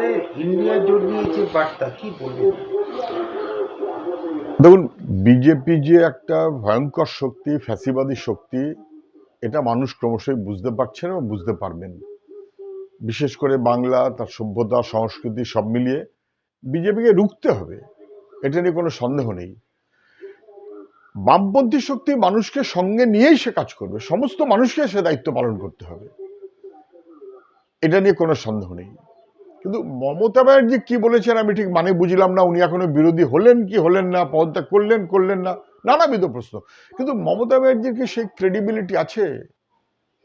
মধ্যে ইন্ডিয়া জোট নিয়ে যে বার্তা কি বলবেন? দেখুন, বিজেপি যে একটা ভয়ঙ্কর শক্তি, ফ্যাসিবাদী শক্তি, এটা মানুষ ক্রমশই বুঝতে পারছেন এবং বুঝতে পারবেন। বিশেষ করে বাংলা, তার সভ্যতা, সংস্কৃতি সব মিলিয়ে বিজেপিকে রুখতে হবে, এটা নিয়ে কোনো সন্দেহ নেই। বামপন্থী শক্তি মানুষকে সঙ্গে নিয়েই সে কাজ করবে, সমস্ত মানুষকে সে দায়িত্ব পালন করতে হবে, এটা নিয়ে কোনো সন্দেহ নেই। কিন্তু মমতা ব্যানার্জি কি বলেছেন আমি ঠিক মানে বুঝলাম না। উনি এখনো বিরোধী হলেন কি হলেন না, পদত্যাগ করলেন করলেন না, নানাবিধ প্রশ্ন। কিন্তু মমতা ব্যানার্জির কি সেই ক্রেডিবিলিটি আছে?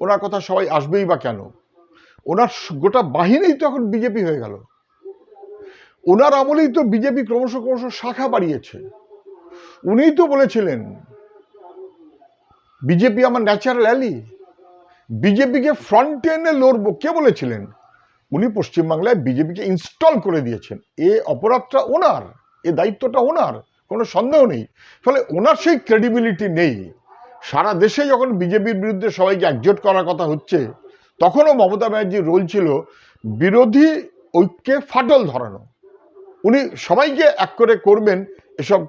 ওনার কথা সবাই আসবেই বা কেন? ওনার গোটা বাহিনী তো এখন বিজেপি হয়ে গেল। ওনার আমলেই তো বিজেপি ক্রমশ ক্রমশ শাখা বাড়িয়েছে। উনিই তো বলেছিলেন বিজেপি আমার ন্যাচারাল অ্যালি, বিজেপিকে ফ্রন্টে এনে লড়বো। কে বলেছিলেন? উনি পশ্চিমবাংলায় বিজেপিকে ইনস্টল করে দিয়েছেন। এ অপরাধটা ওনার, এ দায়িত্বটা ওনার, কোনো সন্দেহ নেই। ফলে ওনার সেই ক্রেডিবিলিটি নেই। সারা দেশে যখন বিজেপির বিরুদ্ধে সবাইকে একজোট করার কথা হচ্ছে, তখনও মমতা ব্যানার্জির রোল ছিল বিরোধী ঐক্যে ফাটল ধরানো। উনি সবাইকে এক করে করবেন, এসব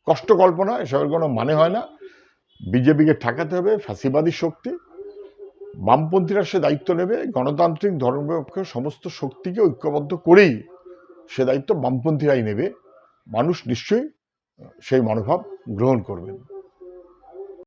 কষ্ট কল্পনা, এসবের কোনো মানে হয় না। বিজেপিকে ঠেকাতে হবে, ফ্যাসিবাদী শক্তি। বামপন্থীরা সে দায়িত্ব নেবে, গণতান্ত্রিক ধর্মনিরপেক্ষ সমস্ত শক্তিকে ঐক্যবদ্ধ করেই সে দায়িত্ব বামপন্থীরাই নেবে। মানুষ নিশ্চয়ই সেই মনোভাব গ্রহণ করবেন।